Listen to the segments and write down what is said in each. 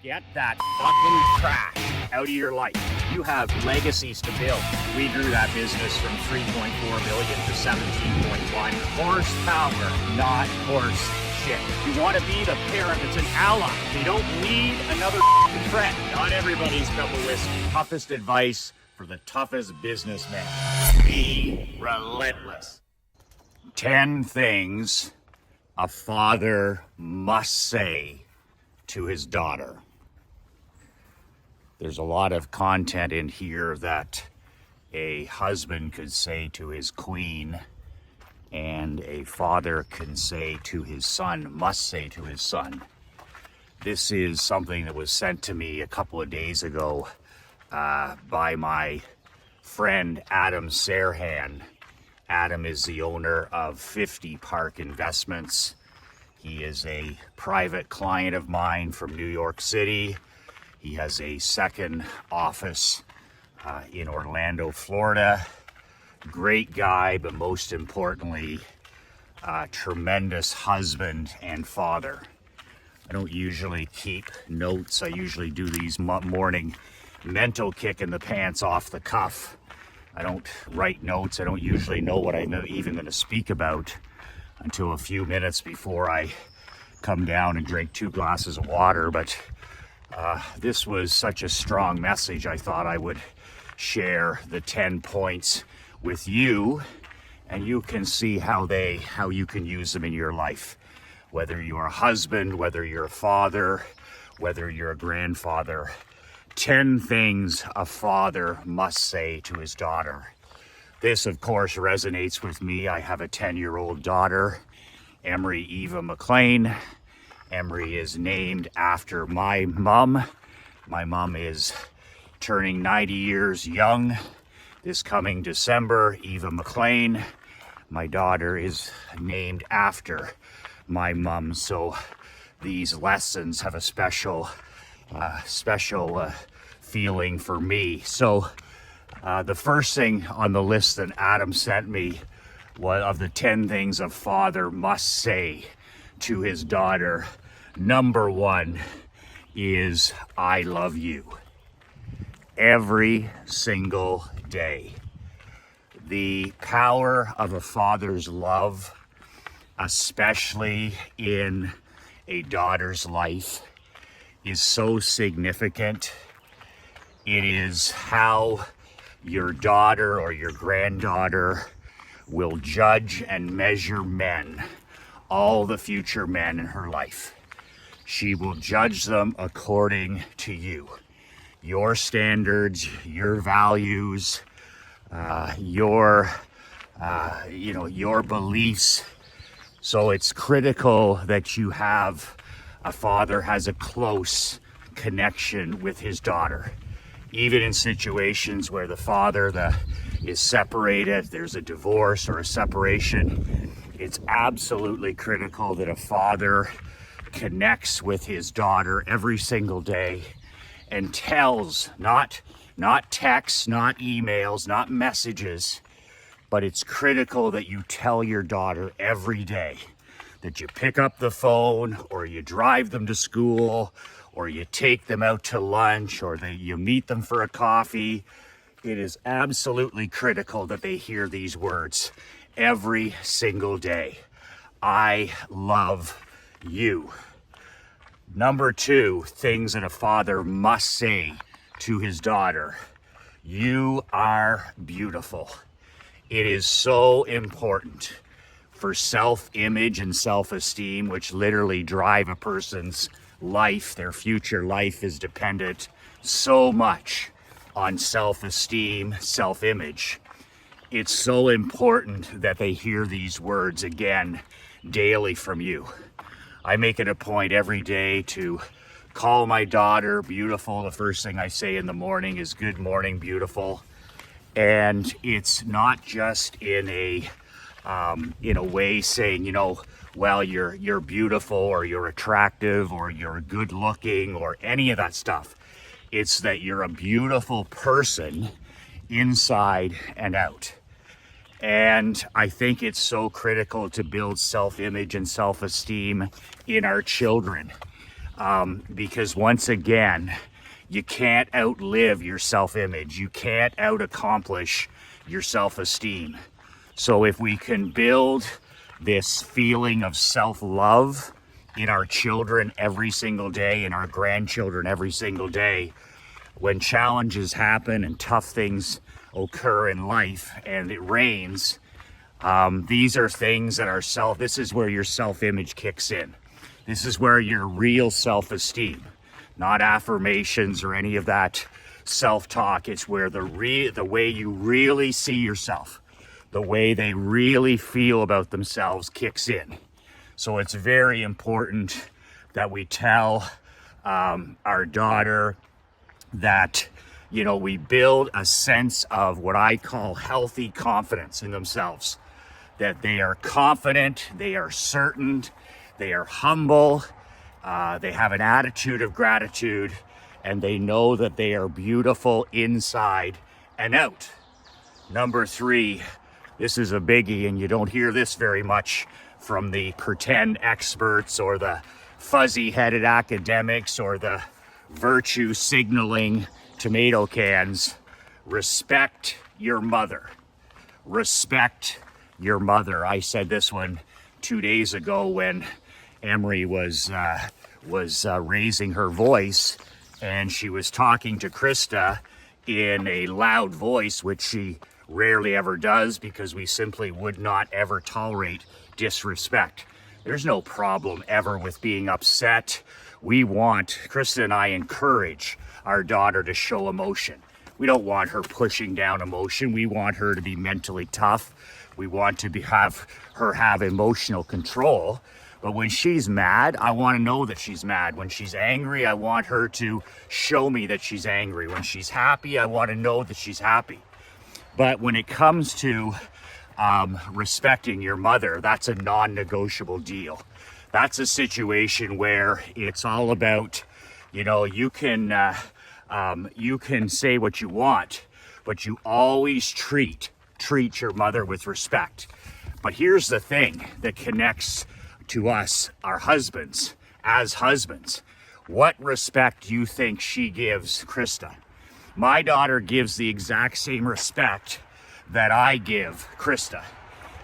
Get that fucking trash out of your life. You have legacies to build. We grew that business from 3.4 million to 17.1. Horsepower, not horse shit. You want to be the parent that's an ally. You don't need another friend. Not everybody's cup of whiskey. Toughest advice for the toughest businessman. Be relentless. 10 things a father must say to his daughter. There's a lot of content in here that a husband could say to his queen and a father can say to his son, must say to his son. This is something that was sent to me a couple of days ago by my friend Adam Serhan. Adam is the owner of 50 Park Investments. He is a private client of mine from New York City. He has a second office in Orlando, Florida. Great guy, but most importantly, tremendous husband and father. I don't usually keep notes. I usually do these morning mental kick in the pants off the cuff. I don't write notes. I don't usually know what I'm even going to speak about until a few minutes before I come down and drink 2 glasses of water. But this was such a strong message. I thought I would share the 10 points with you, and you can see how you can use them in your life. Whether you're a husband, whether you're a father, whether you're a grandfather. 10 things a father must say to his daughter. This, of course, resonates with me. I have a 10-year-old daughter, Emery Eva McLean. Emery is named after my mom. My mom is turning 90 years young this coming December. Eva McLean. My daughter is named after my mom. So these lessons have a special feeling for me. So the first thing on the list that Adam sent me was of the 10 things a father must say to his daughter. Number 1 is, I love you. Every single day. The power of a father's love, especially in a daughter's life, is so significant. It is how your daughter or your granddaughter will judge and measure men, all the future men in her life. She will judge them according to you, your standards, your values, your beliefs. So it's critical that you have a father has a close connection with his daughter. Even in situations where the father is separated, there's a divorce or a separation, it's absolutely critical that a father connects with his daughter every single day and tells, not texts, not emails, not messages, but it's critical that you tell your daughter every day, that you pick up the phone or you drive them to school or you take them out to lunch or you meet them for a coffee. It is absolutely critical that they hear these words every single day. I love you. Number 2, things that a father must say to his daughter. You are beautiful. It is so important for self-image and self-esteem, which literally drive a person's life. Their future life is dependent so much on self-esteem, self-image. It's so important that they hear these words again daily from you. I make it a point every day to call my daughter beautiful. The first thing I say in the morning is good morning, beautiful. And it's not just in a way saying, well, you're beautiful or you're attractive or you're good looking or any of that stuff. It's that you're a beautiful person inside and out. And I think it's so critical to build self-image and self-esteem in our children. Because once again, you can't outlive your self-image. You can't out-accomplish your self-esteem. So if we can build this feeling of self-love in our children every single day, in our grandchildren every single day, when challenges happen and tough things occur in life and it rains, these are things that this is where your self-image kicks in. This is where your real self-esteem, not affirmations or any of that self-talk. It's where the way you really see yourself, the way they really feel about themselves kicks in. So it's very important that we tell our daughter that, we build a sense of what I call healthy confidence in themselves, that they are confident, they are certain, they are humble, they have an attitude of gratitude, and they know that they are beautiful inside and out. Number 3, this is a biggie, and you don't hear this very much from the pretend experts or the fuzzy-headed academics or the virtue signaling tomato cans. Respect your mother. Respect your mother. I said this one 2 days ago when Emery was raising her voice, and she was talking to Krista in a loud voice, which she rarely ever does, because we simply would not ever tolerate disrespect. There's no problem ever with being upset. Krista and I encourage our daughter to show emotion. We don't want her pushing down emotion. We want her to be mentally tough. We want to have her have emotional control. But when she's mad, I want to know that she's mad. When she's angry, I want her to show me that she's angry. When she's happy, I want to know that she's happy. But when it comes to respecting your mother, that's a non-negotiable deal. That's a situation where it's all about, you can say what you want, but you always treat your mother with respect. But here's the thing that connects to us, our husbands, as husbands. What respect do you think she gives Krista? My daughter gives the exact same respect that I give Krista.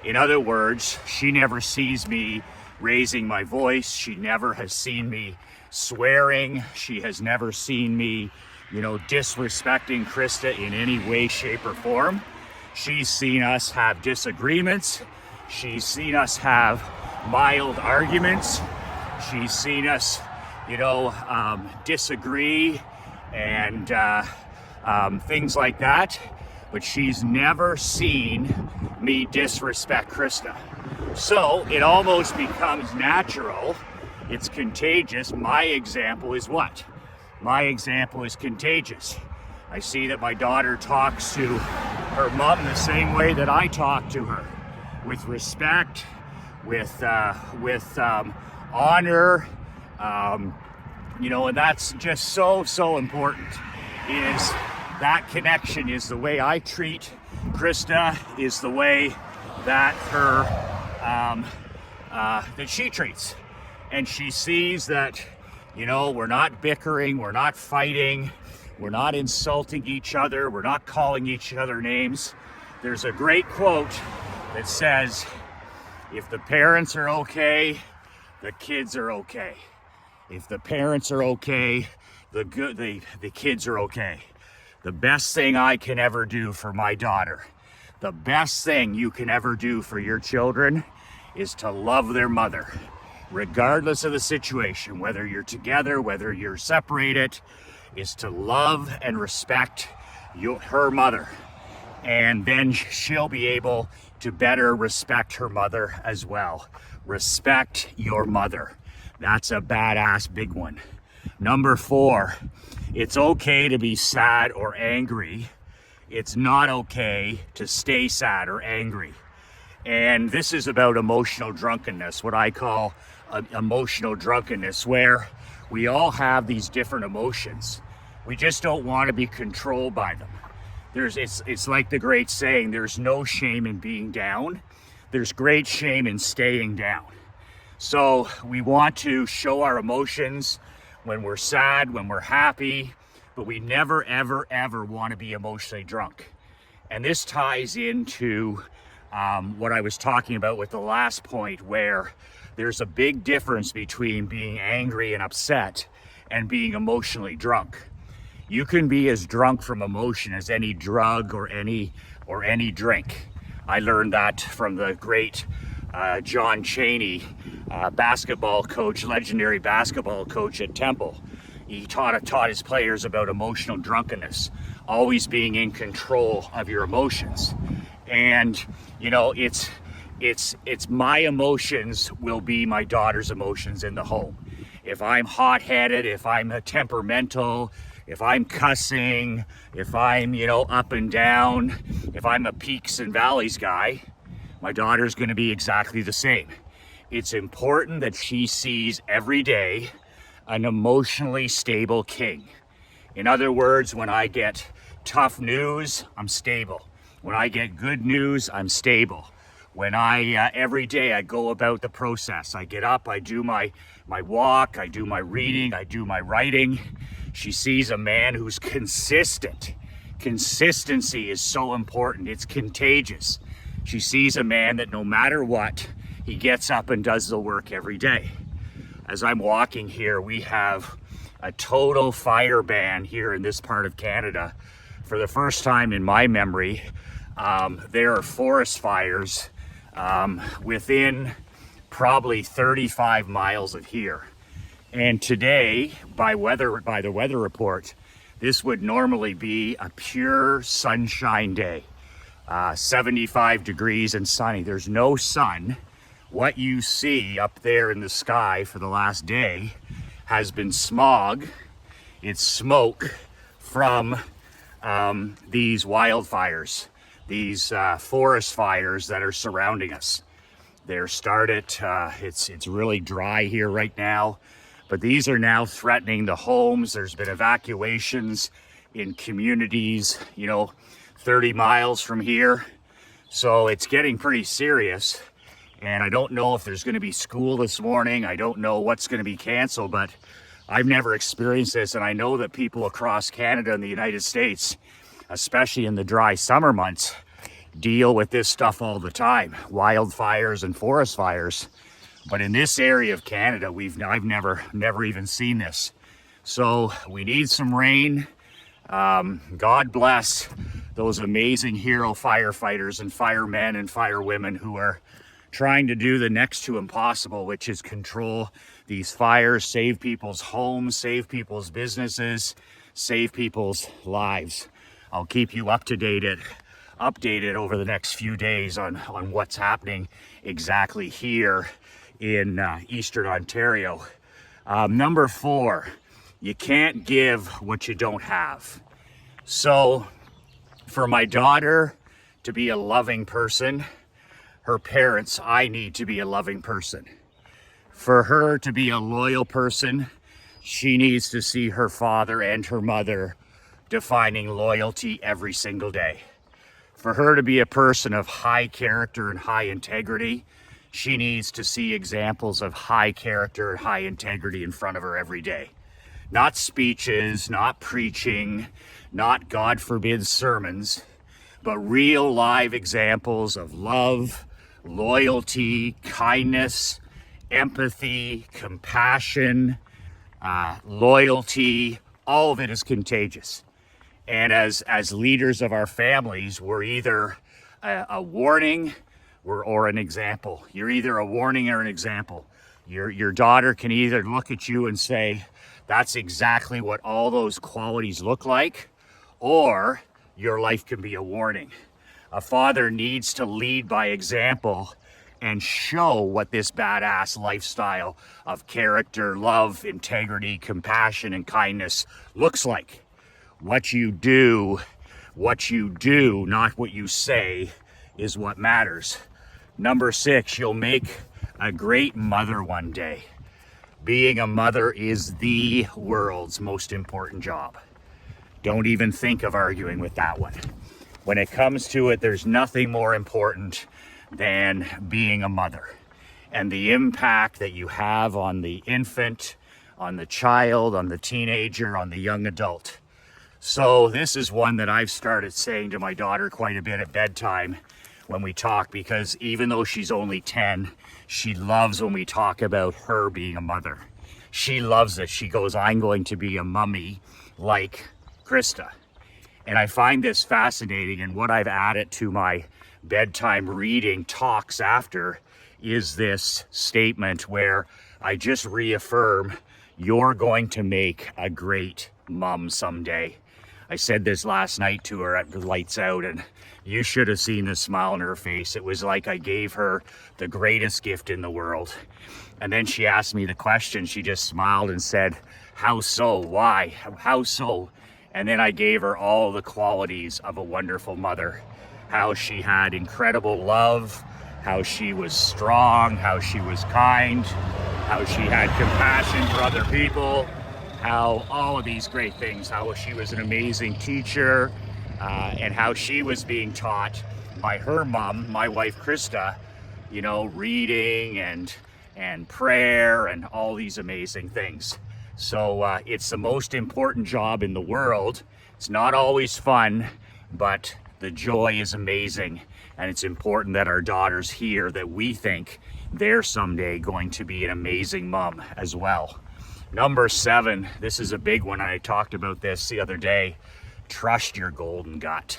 In other words, she never sees me raising my voice. She never has seen me swearing. She has never seen me, disrespecting Krista in any way, shape, or form. She's seen us have disagreements. She's seen us have mild arguments. She's seen us, disagree and things like that. But she's never seen me disrespect Krista. So it almost becomes natural. It's contagious. My example is what? My example is contagious. I see that my daughter talks to her mom the same way that I talk to her, with respect, with honor, and that's just so important. Is that connection is the way I treat Krista, is the way that that she treats. And she sees that, we're not bickering, we're not fighting, we're not insulting each other, we're not calling each other names. There's a great quote that says, if the parents are okay, the kids are okay. If the parents are okay, the kids are okay. The best thing I can ever do for my daughter, the best thing you can ever do for your children, is to love their mother, regardless of the situation, whether you're together, whether you're separated, is to love and respect her mother. And then she'll be able to better respect her mother as well. Respect your mother. That's a badass big one. Number 4, it's okay to be sad or angry. It's not okay to stay sad or angry. And this is about emotional drunkenness, what I call emotional drunkenness, where we all have these different emotions. We just don't want to be controlled by them. It's like the great saying, there's no shame in being down. There's great shame in staying down. So we want to show our emotions. when we're sad, when we're happy, but we never, ever, ever want to be emotionally drunk. And this ties into what I was talking about with the last point, where there's a big difference between being angry and upset and being emotionally drunk. You can be as drunk from emotion as any drug or any drink. I learned that from the great John Chaney, basketball coach, legendary basketball coach at Temple. He taught his players about emotional drunkenness, always being in control of your emotions. And you know, it's my emotions will be my daughter's emotions in the home. If I'm hot-headed, if I'm temperamental, if I'm cussing, if I'm, up and down, if I'm a peaks and valleys guy, my daughter's going to be exactly the same. It's important that she sees every day an emotionally stable king. In other words, when I get tough news, I'm stable. When I get good news, I'm stable. When every day I go about the process, I get up, I do my walk, I do my reading, I do my writing. She sees a man who's consistent. Consistency is so important. It's contagious. She sees a man that no matter what, he gets up and does the work every day. As I'm walking here, we have a total fire ban here in this part of Canada. For the first time in my memory, there are forest fires within probably 35 miles of here. And today, by the weather report, this would normally be a pure sunshine day. 75 degrees and sunny. There's no sun. What you see up there in the sky for the last day has been smog. It's smoke from these wildfires, these forest fires that are surrounding us. They're started, it's really dry here right now, but these are now threatening the homes. There's been evacuations in communities, 30 miles from here. So it's getting pretty serious. And I don't know if there's going to be school this morning. I don't know what's going to be canceled, but I've never experienced this. And I know that people across Canada and the United States, especially in the dry summer months, deal with this stuff all the time, wildfires and forest fires. But in this area of Canada, I've never even seen this. So we need some rain. God bless those amazing hero firefighters and firemen and firewomen who are trying to do the next to impossible, which is control these fires, save people's homes, save people's businesses, save people's lives. I'll keep you updated over the next few days on what's happening exactly here in Eastern Ontario. Number 4, you can't give what you don't have. So for my daughter to be a loving person, her parents, I need to be a loving person. For her to be a loyal person, she needs to see her father and her mother defining loyalty every single day. For her to be a person of high character and high integrity, she needs to see examples of high character and high integrity in front of her every day. Not speeches, not preaching, not, God forbid, sermons, but real live examples of love, loyalty, kindness, empathy, compassion, loyalty. All of it is contagious. And as leaders of our families, we're either a warning or an example. You're either a warning or an example. Your daughter can either look at you and say, that's exactly what all those qualities look like, or your life can be a warning. A father needs to lead by example and show what this badass lifestyle of character, love, integrity, compassion, and kindness looks like. What you do, not what you say, is what matters. Number 6, you'll make a great mother one day. Being a mother is the world's most important job. Don't even think of arguing with that one. When it comes to it, there's nothing more important than being a mother. And the impact that you have on the infant, on the child, on the teenager, on the young adult. So this is one that I've started saying to my daughter quite a bit at bedtime when we talk, because even though she's only 10, she loves when we talk about her being a mother. She loves it. She goes, I'm going to be a mummy like Krista. And I find this fascinating, and what I've added to my bedtime reading talks after is this statement where I just reaffirm, you're going to make a great mom someday. I said this last night to her at the lights out, and you should have seen the smile on her face. It was like I gave her the greatest gift in the world. And then she asked me the question. She just smiled and said, how so? Why? How so? And then I gave her all the qualities of a wonderful mother. How she had incredible love, how she was strong, how she was kind, how she had compassion for other people, how all of these great things, how she was an amazing teacher, and how she was being taught by her mom, my wife Krista, you know, reading and prayer and all these amazing things. So it's the most important job in the world. It's not always fun, but the joy is amazing. And it's important that our daughters hear that we think they're someday going to be an amazing mom as well. Number 7, this is a big one. I talked about this the other day. Trust your golden gut.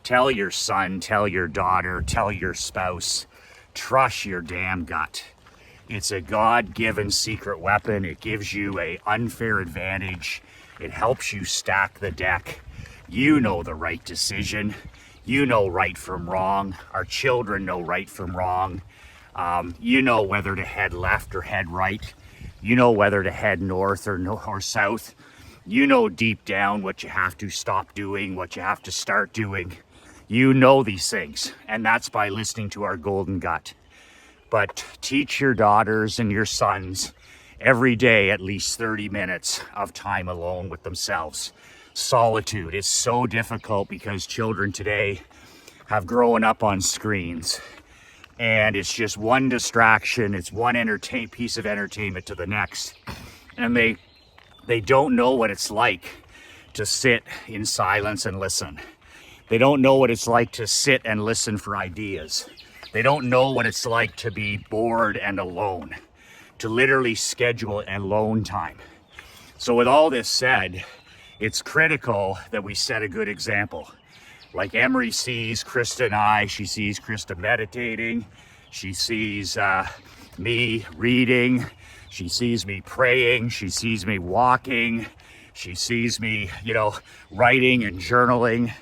Tell your son, tell your daughter, tell your spouse, trust your damn gut. It's a God-given secret weapon. It gives you an unfair advantage. It helps you stack the deck. You know the right decision. You know right from wrong. Our children know right from wrong. You know whether to head left or head right. You know whether to head north or south. You know deep down what you have to stop doing, what you have to start doing. You know these things, and that's by listening to our golden gut. But teach your daughters and your sons every day at least 30 minutes of time alone with themselves. Solitude is so difficult because children today have grown up on screens. And it's just one distraction, it's one piece of entertainment to the next. And they don't know what it's like to sit in silence and listen. They don't know what it's like to sit and listen for ideas. They don't know what it's like to be bored and alone, to literally schedule alone time. So with all this said, it's critical that we set a good example. Like Emery sees Krista and I, she sees Krista meditating, she sees me reading, she sees me praying, she sees me walking, she sees me, writing and journaling.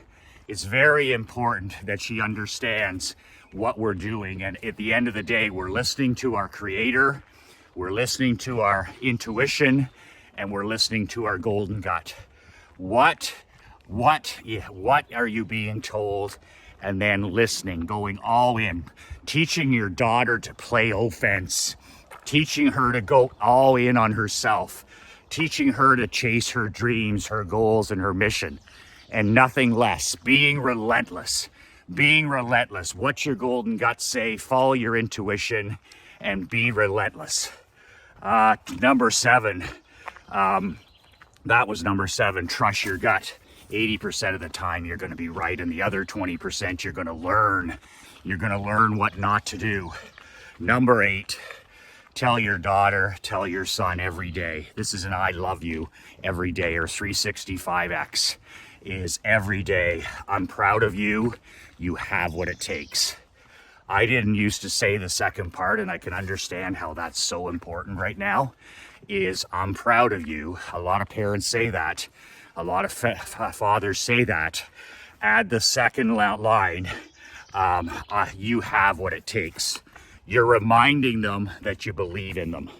It's very important that she understands what we're doing. And at the end of the day, we're listening to our Creator, we're listening to our intuition, and we're listening to our golden gut. What are you being told? And then listening, going all in, teaching your daughter to play offense, teaching her to go all in on herself, teaching her to chase her dreams, her goals, and her mission, and nothing less. Being relentless. What's your golden gut say? Follow your intuition and be relentless. Number 7. That was number 7. Trust your gut. 80% of the time you're going to be right, and the other 20% you're going to learn. You're going to learn what not to do. Number 8. Tell your daughter, tell your son every day. This is an I love you every day, or 365X is every day. I'm proud of you. You have what it takes. I didn't used to say the second part, and I can understand how that's so important right now, is I'm proud of you. A lot of parents say that. A lot of fathers say that. Add the second line, you have what it takes. You're reminding them that you believe in them.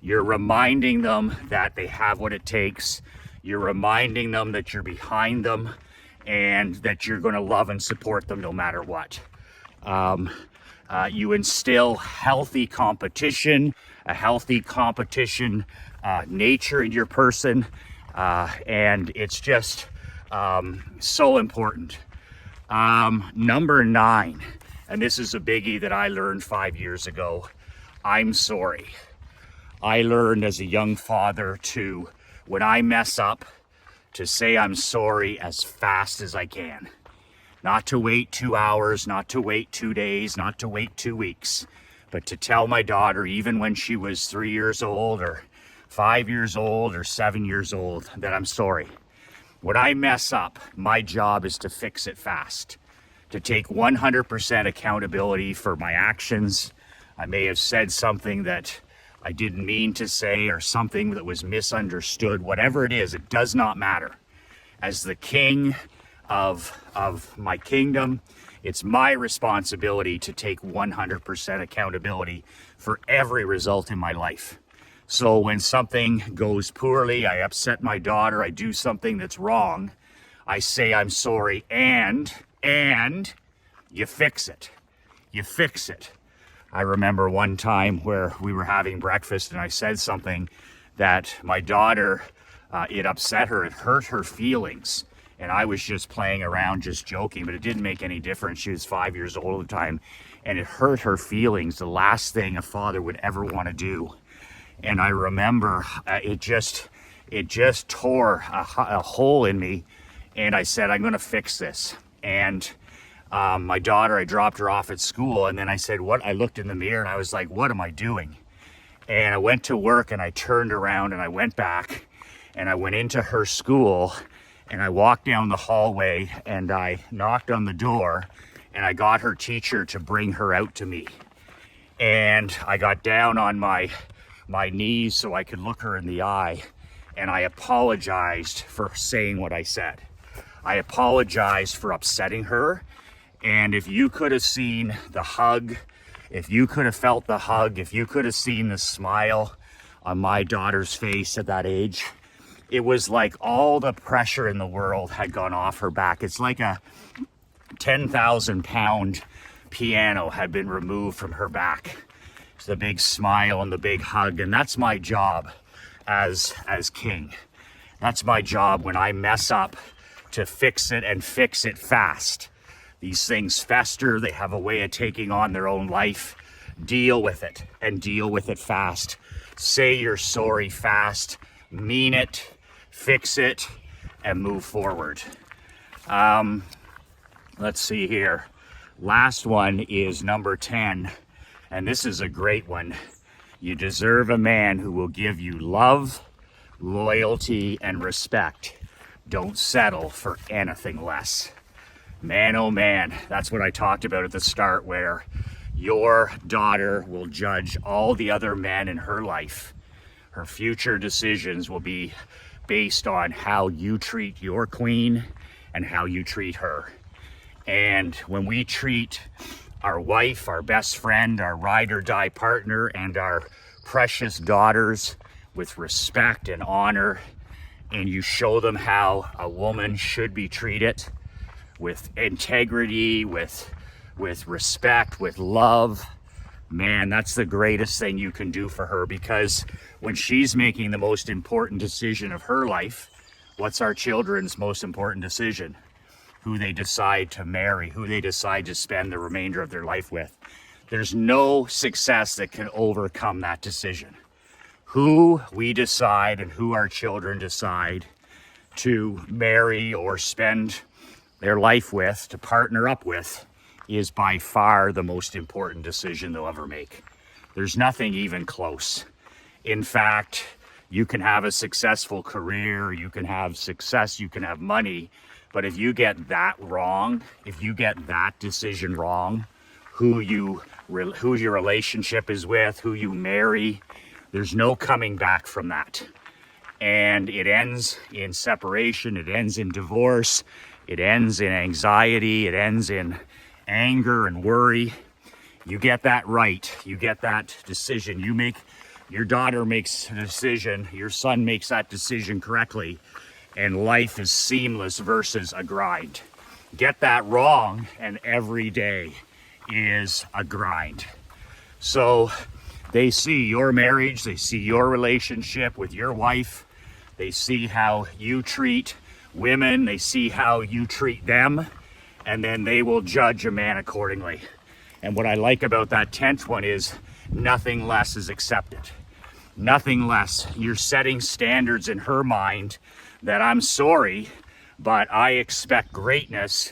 You're reminding them that they have what it takes. You're reminding them that you're behind them and that you're going to love and support them no matter what. You instill healthy competition, a healthy competition nature in your person, and it's just so important. Number 9, and this is a biggie that I learned 5 years ago. I'm sorry. I learned as a young father to, when I mess up, to say I'm sorry as fast as I can. Not to wait 2 hours, not to wait 2 days, not to wait 2 weeks, but to tell my daughter, even when she was 3 years old or 5 years old or 7 years old, that I'm sorry. When I mess up, my job is to fix it fast, to take 100% accountability for my actions. I may have said something that I didn't mean to say, or something that was misunderstood. Whatever it is, it does not matter. As the king of my kingdom, it's my responsibility to take 100% accountability for every result in my life. So when something goes poorly, I upset my daughter, I do something that's wrong, I say I'm sorry, and you fix it. You fix it. I remember one time where we were having breakfast and I said something that my daughter, it upset her, it hurt her feelings. And I was just playing around, just joking, but it didn't make any difference. She was 5 years old at the time, and it hurt her feelings, the last thing a father would ever want to do. And I remember it just tore a hole in me, and I said, I'm going to fix this. And my daughter, I dropped her off at school, and then I said, I looked in the mirror and I was like, what am I doing? And I went to work and I turned around and I went back and I went into her school and I walked down the hallway and I knocked on the door and I got her teacher to bring her out to me. And I got down on my knees so I could look her in the eye, and I apologized for saying what I said. I apologized for upsetting her. And if you could have seen the hug, if you could have felt the hug, if you could have seen the smile on my daughter's face at that age, it was like all the pressure in the world had gone off her back. It's like a 10,000 pound piano had been removed from her back. It's the big smile and the big hug. And that's my job as king. That's my job when I mess up, to fix it and fix it fast. These things fester, they have a way of taking on their own life. Deal with it, and deal with it fast. Say you're sorry fast, mean it, fix it, and move forward. Let's see here. Last one is number 10, and this is a great one. You deserve a man who will give you love, loyalty, and respect. Don't settle for anything less. Man, oh man, that's what I talked about at the start, where your daughter will judge all the other men in her life. Her future decisions will be based on how you treat your queen and how you treat her. And when we treat our wife, our best friend, our ride or die partner, and our precious daughters with respect and honor, and you show them how a woman should be treated, with integrity, with respect, with love, man, that's the greatest thing you can do for her. Because when she's making the most important decision of her life, what's our children's most important decision? Who they decide to marry, who they decide to spend the remainder of their life with. There's no success that can overcome that decision. Who we decide and who our children decide to marry or spend their life with, to partner up with, is by far the most important decision they'll ever make. There's nothing even close. In fact, you can have a successful career, you can have success, you can have money, but if you get that wrong, if you get that decision wrong, who your relationship is with, who you marry, there's no coming back from that. And it ends in separation, it ends in divorce, it ends in anxiety, it ends in anger and worry. You get that right, you get that decision, your daughter makes a decision, your son makes that decision correctly, and life is seamless versus a grind. Get that wrong, and every day is a grind. So they see your marriage, they see your relationship with your wife, they see how you treat women, they see how you treat them, and then they will judge a man accordingly. And what I like about that 10th one is nothing less is accepted. Nothing less. You're setting standards in her mind that I'm sorry, but I expect greatness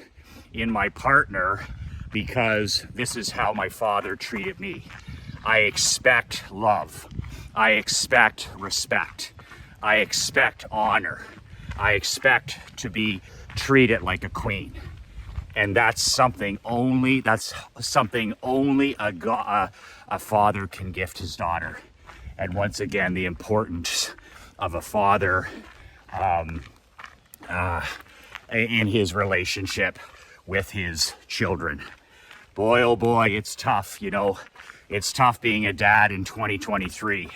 in my partner because this is how my father treated me. I expect love. I expect respect. I expect honor. I expect to be treated like a queen. And that's something only a father can gift his daughter. And once again, the importance of a father in his relationship with his children. Boy, oh boy, it's tough, you know. It's tough being a dad in 2023.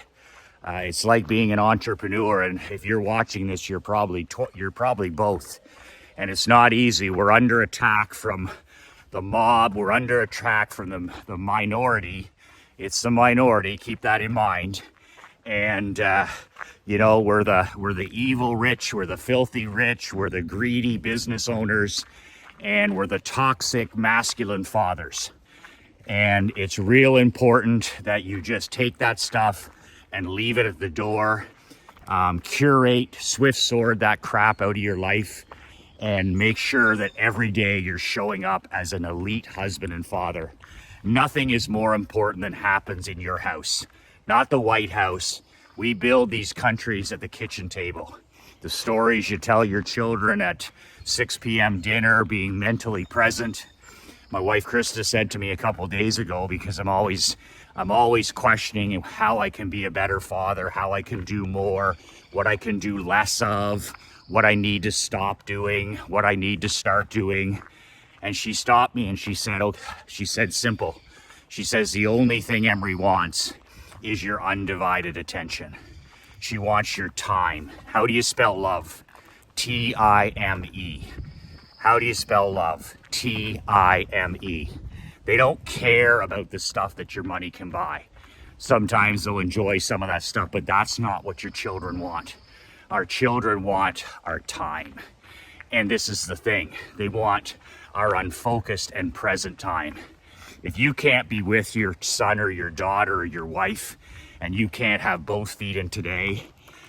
It's like being an entrepreneur, and if you're watching this, you're probably both. And it's not easy. We're under attack from the mob. We're under attack from the minority. It's the minority. Keep that in mind. And you know, we're the evil rich. We're the filthy rich. We're the greedy business owners, and we're the toxic masculine fathers. And it's real important that you just take that stuff and leave it at the door. Curate, swift sword that crap out of your life, and make sure that every day you're showing up as an elite husband and father. Nothing is more important than happens in your house, not the White House. We build these countries at the kitchen table. The stories you tell your children at 6 p.m. dinner, being mentally present. My wife Krista said to me a couple days ago, because I'm always questioning how I can be a better father, how I can do more, what I can do less of, what I need to stop doing, what I need to start doing. And she stopped me and she said simple. She says, the only thing Emery wants is your undivided attention. She wants your time. How do you spell love? T-I-M-E. How do you spell love? T-I-M-E. They don't care about the stuff that your money can buy. Sometimes they'll enjoy some of that stuff, but that's not what your children want. Our children want our time. And this is the thing. They want our unfocused and present time. If you can't be with your son or your daughter or your wife, and you can't have both feet in today,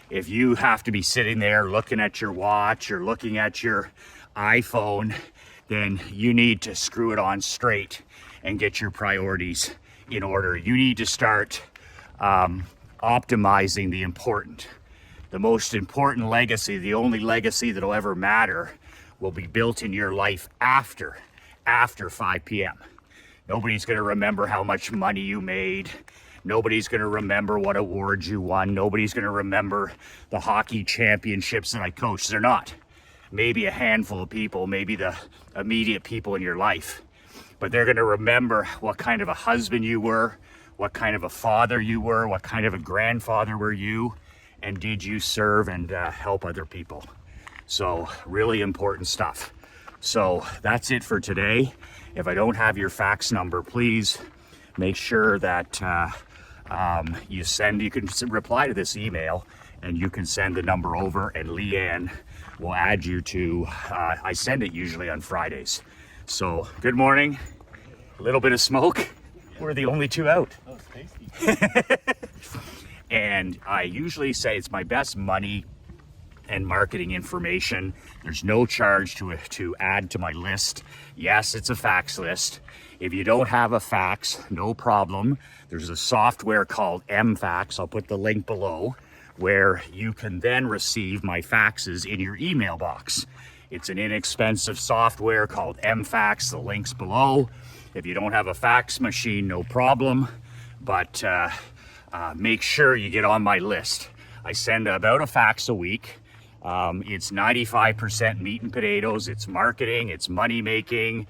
if you have to be sitting there looking at your watch or looking at your iPhone, then you need to screw it on straight and get your priorities in order. You need to start optimizing the important. The most important legacy, the only legacy that'll ever matter, will be built in your life after 5 p.m. Nobody's going to remember how much money you made. Nobody's going to remember what awards you won. Nobody's going to remember the hockey championships that I coached. They're not. Maybe a handful of people, maybe the immediate people in your life. But they're going to remember what kind of a husband you were, what kind of a father you were, what kind of a grandfather were you, and did you serve and help other people. So really important stuff. So that's it for today. If I don't have your fax number, please make sure that you can reply to this email and you can send the number over, and Leanne will add you to, I send it usually on Fridays. So good morning, a little bit of smoke. We're the only two out. Oh, it's tasty. And I usually say it's my best money and marketing information. There's no charge to add to my list. Yes, it's a fax list. If you don't have a fax, no problem. There's a software called MFax. I'll put the link below, where you can then receive my faxes in your email box. It's an inexpensive software called MFax. The link's below. If you don't have a fax machine, no problem. But make sure you get on my list. I send about a fax a week. It's 95% meat and potatoes. It's marketing, it's money making.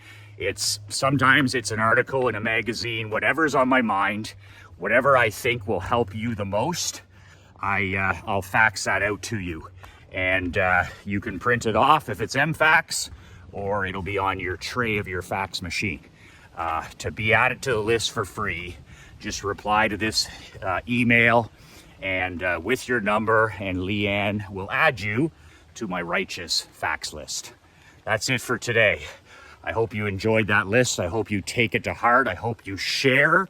Sometimes it's an article in a magazine, whatever's on my mind, whatever I think will help you the most, I'll fax that out to you. And you can print it off if it's MFax, or it'll be on your tray of your fax machine. To be added to the list for free, just reply to this email and with your number, and Leanne will add you to my righteous fax list. That's it for today. I hope you enjoyed that list. I hope you take it to heart. I hope you share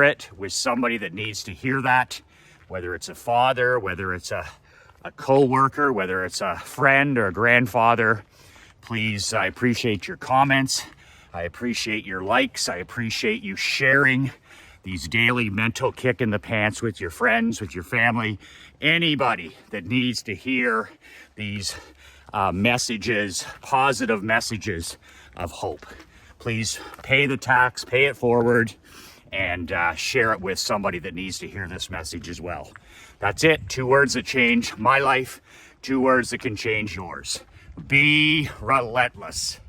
it with somebody that needs to hear that, whether it's a father, whether it's a co-worker, whether it's a friend or a grandfather. Please, I appreciate your comments. I appreciate your likes. I appreciate you sharing these daily mental kick in the pants with your friends, with your family, anybody that needs to hear these messages, positive messages of hope. Please pay the tax, pay it forward, and share it with somebody that needs to hear this message as well. That's it. 2 words that change my life, 2 words that can change yours. Be relentless.